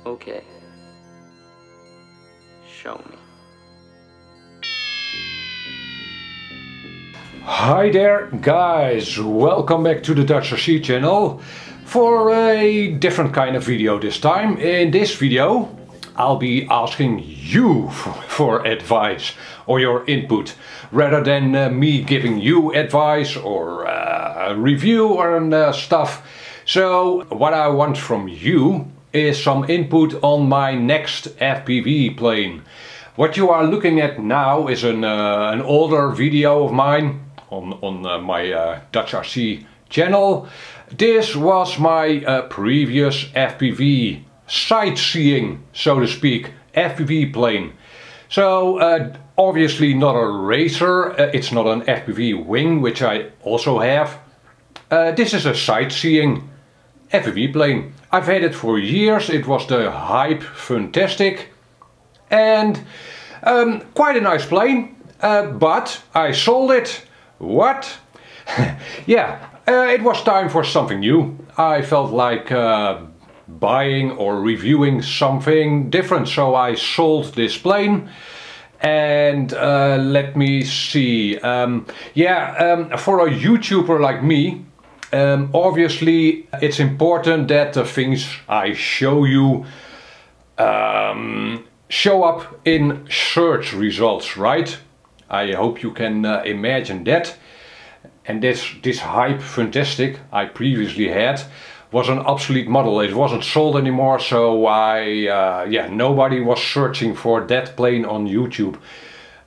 Okay. Show me. Hi there guys, welcome back to the Dutch RC channel for a different kind of video this time. In this video I'll be asking you for advice or your input rather than me giving you advice or a review or stuff. So what I want from you is some input on my next FPV plane. What you are looking at now is an older video of mine on my Dutch RC channel. This was my previous FPV sightseeing, so to speak, FPV plane. So obviously not a racer, it's not an FPV wing, which I also have. This is a sightseeing FPV plane. I've had it for years. It was the Hype Fantastic and quite a nice plane, but I sold it. What? Yeah, it was time for something new. I felt like buying or reviewing something different, so I sold this plane. And let me see, for a YouTuber like me, obviously it's important that the things I show you show up in search results, right? I hope you can imagine that. And this Hype Fantastic I previously had was an obsolete model. It wasn't sold anymore, so nobody was searching for that plane on YouTube.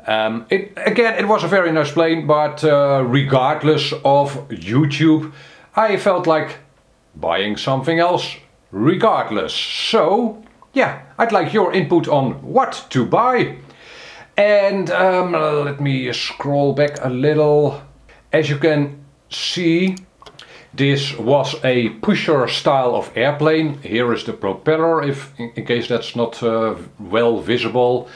It was a very nice plane, but regardless of YouTube, I felt like buying something else regardless. So yeah, I'd like your input on what to buy. And let me scroll back a little. As you can see, this was a pusher style of airplane. Here is the propeller, in case that's not well visible.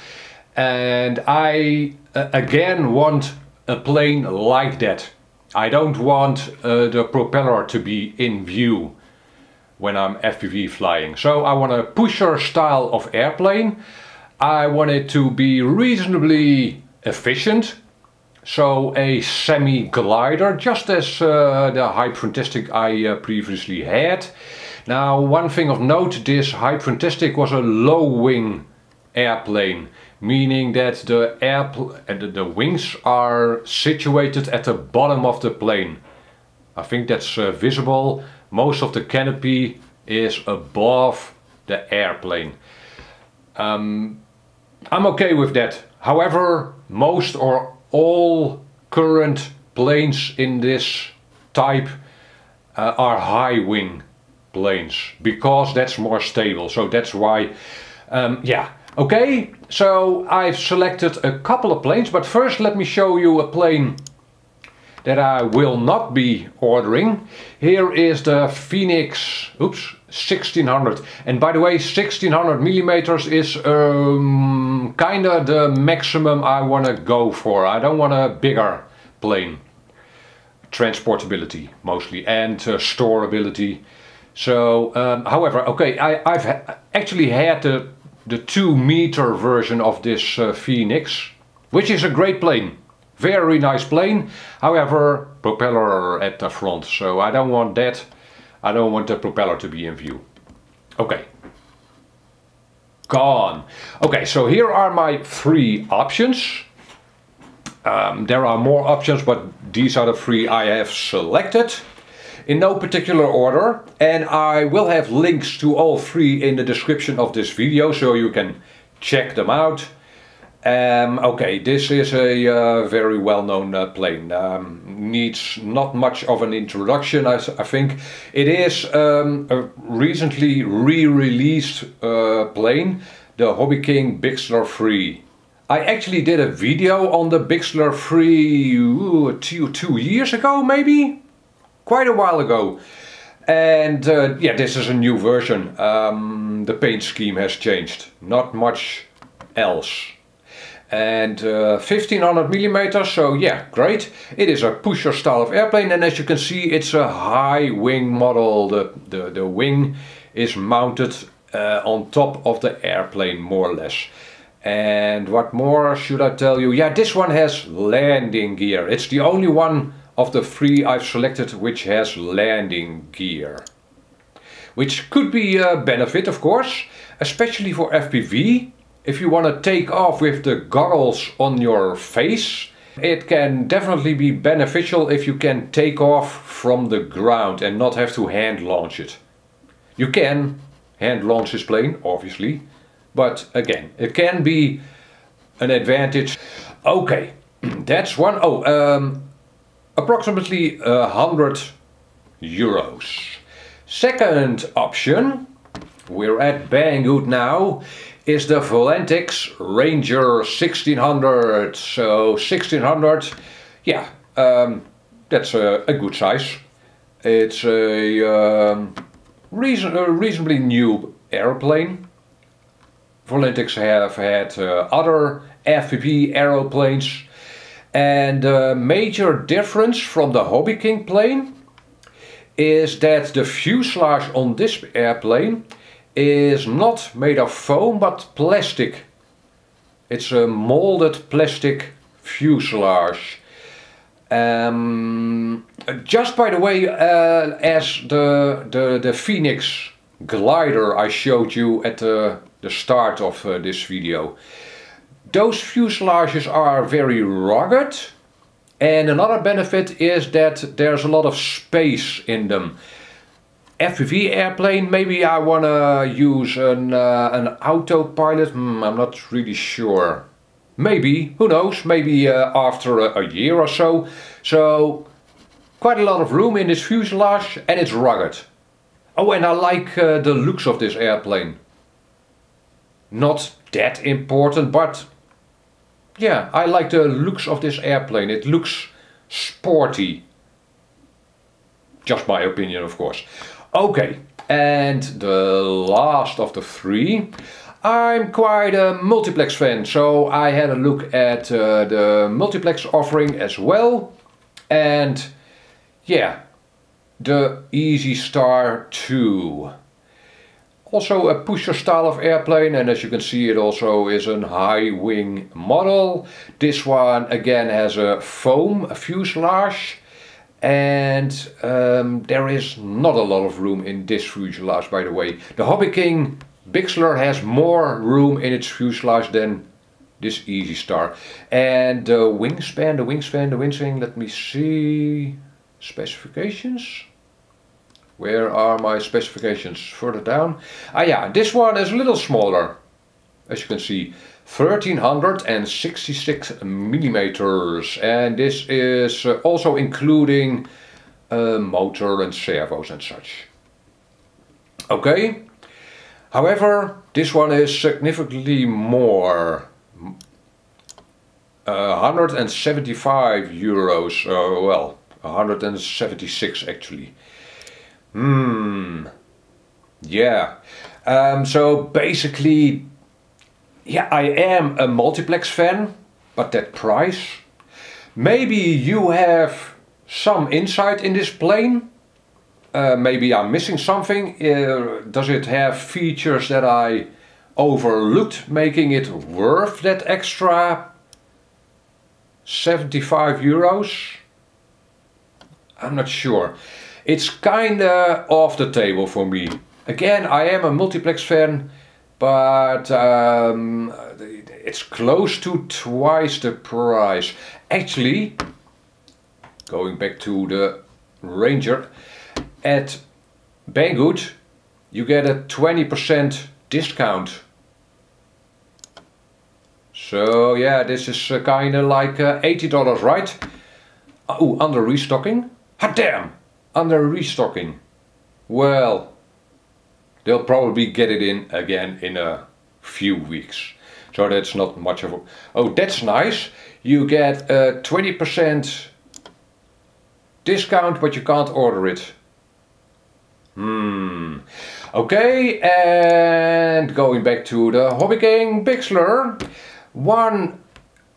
And I again want a plane like that. I don't want the propeller to be in view when I'm FPV flying. So I want a pusher style of airplane. I want it to be reasonably efficient. So a semi-glider, just as the Hype Fantastic I previously had. Now, one thing of note, this Hype Fantastic was a low-wing airplane, meaning that the wings are situated at the bottom of the plane. I think that's visible. Most of the canopy is above the airplane. I'm okay with that. However, most or all current planes in this type are high wing planes, because that's more stable. So that's why, okay, so I've selected a couple of planes, but first let me show you a plane that I will not be ordering. Here is the Phoenix 1600, and by the way, 1600 millimeters is kinda the maximum I want to go for. I don't want a bigger plane. Transportability mostly, and storability. So however, okay, I've actually had the 2-meter version of this Phoenix, which is a great plane. Very nice plane, however, propeller at the front, so I don't want that. I don't want the propeller to be in view. Okay. Gone. Okay, so here are my 3 options. There are more options, but these are the 3 I have selected. In no particular order. And I will have links to all 3 in the description of this video, so you can check them out. Okay, this is a very well-known plane. Needs not much of an introduction, I think. It is a recently re-released plane, the Hobbyking Bixler 3. I actually did a video on the Bixler 3 2 years ago, maybe? Quite a while ago. And yeah, this is a new version. The paint scheme has changed. Not much else. And 1500 millimeters, so yeah, great. It is a pusher style of airplane, and as you can see, it's a high wing model. The wing is mounted on top of the airplane, more or less. And what more should I tell you? Yeah, this one has landing gear. It's the only one of the three I've selected which has landing gear. Which could be a benefit, of course, especially for FPV. If you want to take off with the goggles on your face, it can definitely be beneficial if you can take off from the ground and not have to hand launch it. You can hand launch this plane, obviously, but again, it can be an advantage. Okay, that's one. Oh, approximately €100. Second option, we're at Banggood now, is the Volantex Ranger 1600. So 1600, yeah, that's a good size. It's a reasonably new aeroplane. Volantex have had other FPV aeroplanes, and the major difference from the Hobbyking plane is that the fuselage on this airplane is not made of foam but plastic. It's a molded plastic fuselage. Just by the way, as the Phoenix glider I showed you at the start of this video, those fuselages are very rugged, and another benefit is that there's a lot of space in them. FPV airplane, maybe I want to use an autopilot, I'm not really sure. Maybe, who knows, maybe after a year or so. So quite a lot of room in this fuselage, and it's rugged. Oh, and I like the looks of this airplane. Not that important, but yeah, I like the looks of this airplane. It looks sporty. Just my opinion, of course. Okay, and the last of the three. I'm quite a multiplex fan, so I had a look at the multiplex offering as well. And yeah, the EasyStar 2. Also a pusher style of airplane, and as you can see, it also is a high wing model. This one again has a foam fuselage, and there is not a lot of room in this fuselage, by the way. The Hobbyking Bixler has more room in its fuselage than this EasyStar. And the wingspan, let me see, specifications. Where are my specifications? Further down. Ah yeah, this one is a little smaller. As you can see, 1366 millimeters. And this is also including a motor and servos and such. Okay. However, this one is significantly more. 175 euros. Well, 176 actually. Yeah. So basically, yeah, I am a multiplex fan, but that price. Maybe you have some insight in this plane. Maybe I'm missing something. Does it have features that I overlooked, making it worth that extra 75 euros? I'm not sure. It's kinda off the table for me. Again, I am a multiplex fan, but it's close to twice the price. Actually, going back to the Ranger, at Banggood you get a 20% discount. So yeah, this is kinda like $80, right? Oh, under restocking? Hot damn! Under restocking. Well, they'll probably get it in again in a few weeks. So that's not much of a... Oh, that's nice. You get a 20% discount, but you can't order it. Okay, and going back to the Hobbyking Bixler. One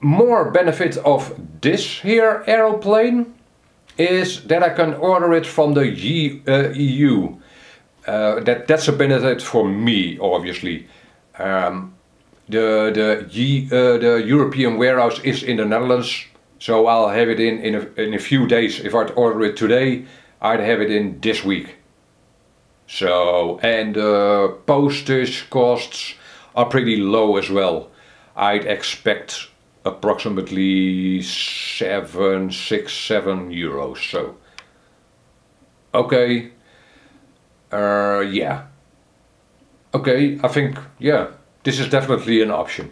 more benefit of this here aeroplane is that I can order it from the EU. That's a benefit for me, obviously. The European warehouse is in the Netherlands, so I'll have it in a few days. If I'd order it today, I'd have it in this week. So, and postage costs are pretty low as well. I'd expect approximately 7 euros. So, okay, yeah, okay, I think, yeah, this is definitely an option.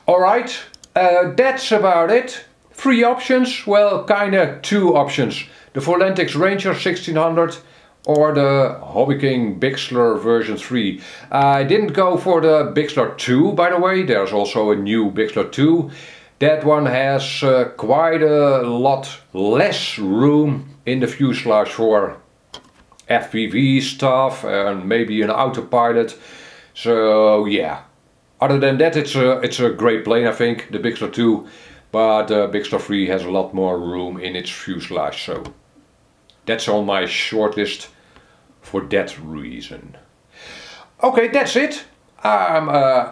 Alright, that's about it. 3 options, well, kinda 2 options. The Volantex Ranger 1600 or the Hobbyking Bixler version 3. I didn't go for the Bixler 2, by the way. There's also a new Bixler 2. That one has quite a lot less room in the fuselage for FPV stuff and maybe an autopilot. So yeah, other than that, it's a great plane, I think, the Bixler 2. But the Bixler 3 has a lot more room in its fuselage, so that's on my shortlist for that reason. Okay, that's it. I'm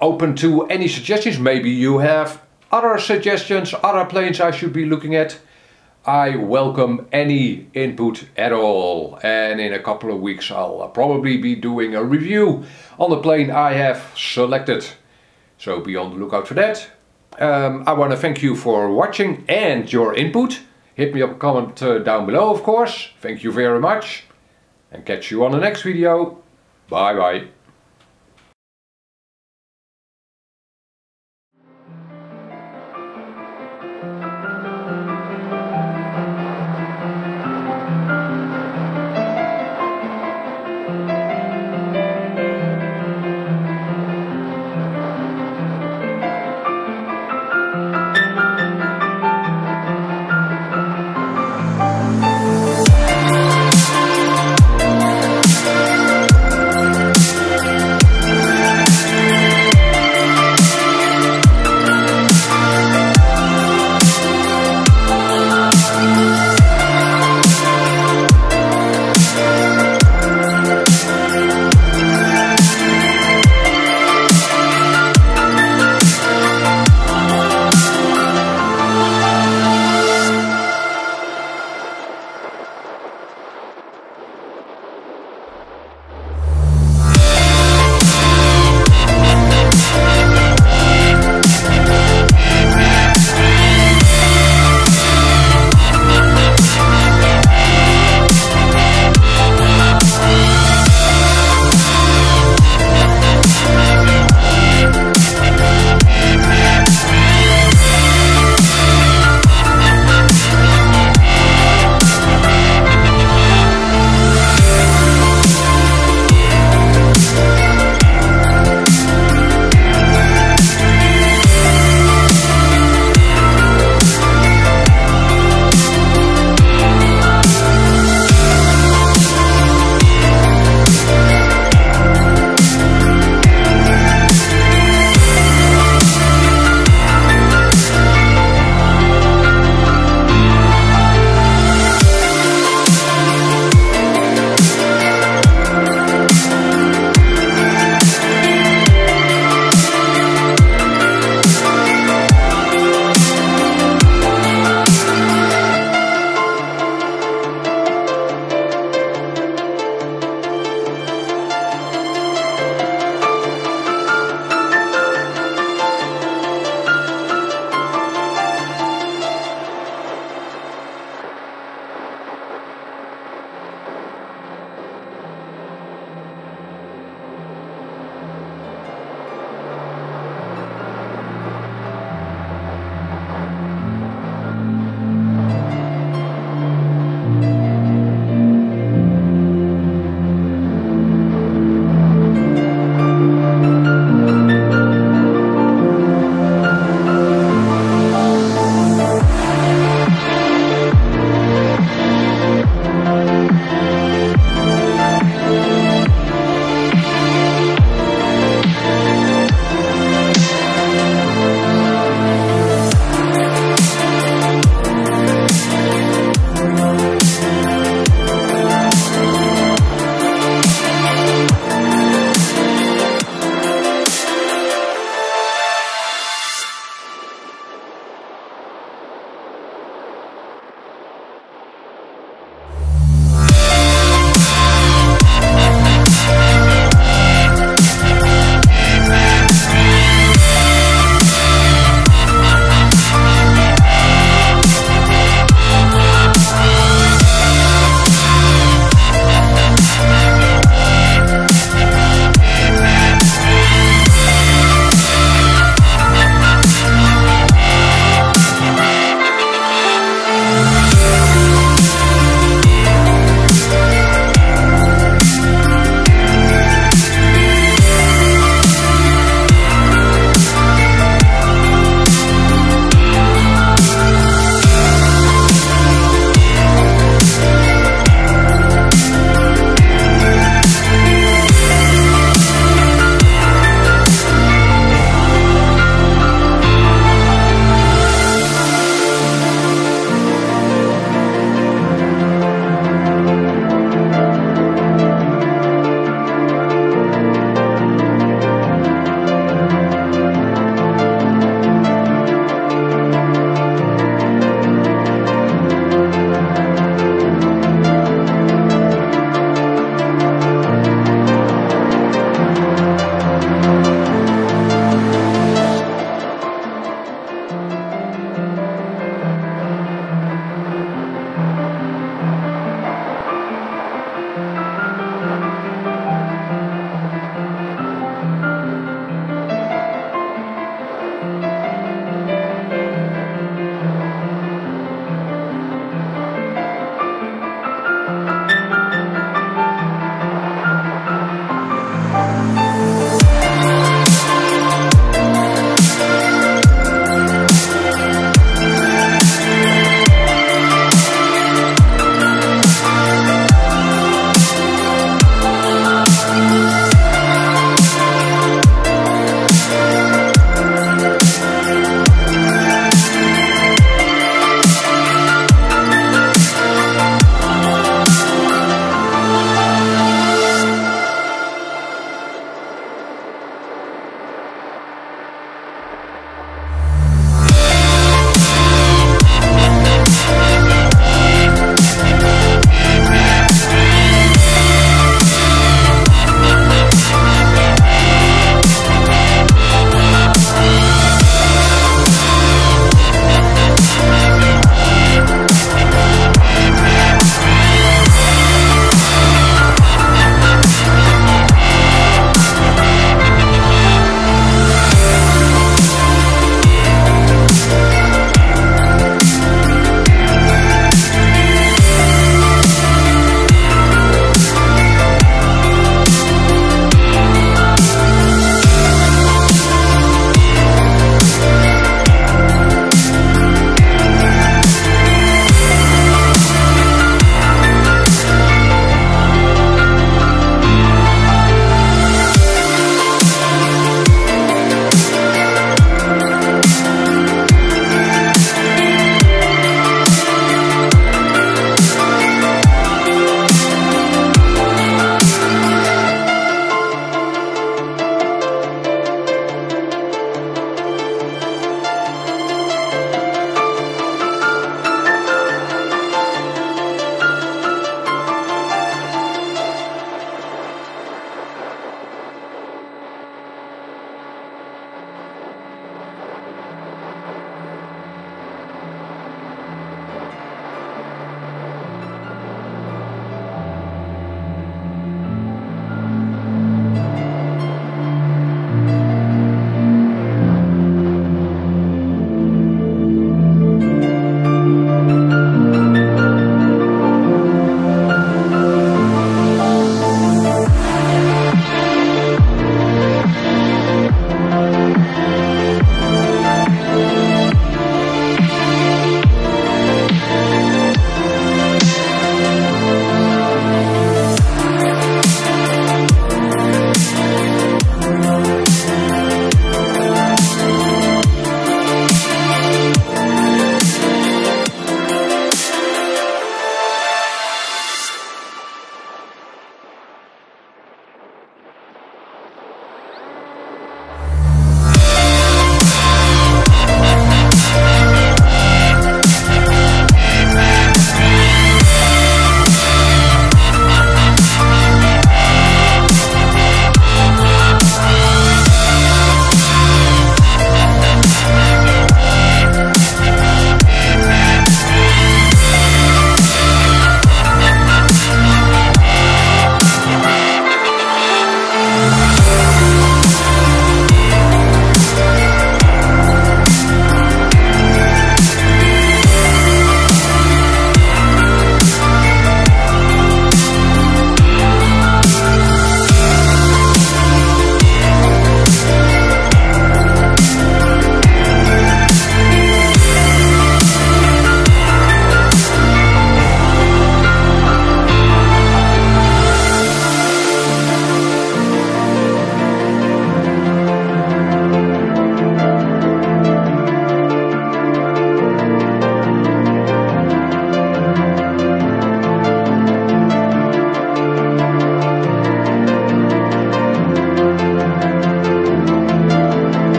open to any suggestions. Maybe you have other suggestions, other planes I should be looking at. I welcome any input at all. And in a couple of weeks I'll probably be doing a review on the plane I have selected. So be on the lookout for that. I want to thank you for watching and your input. Hit me up a comment down below, of course. Thank you very much. And catch you on the next video. Bye bye.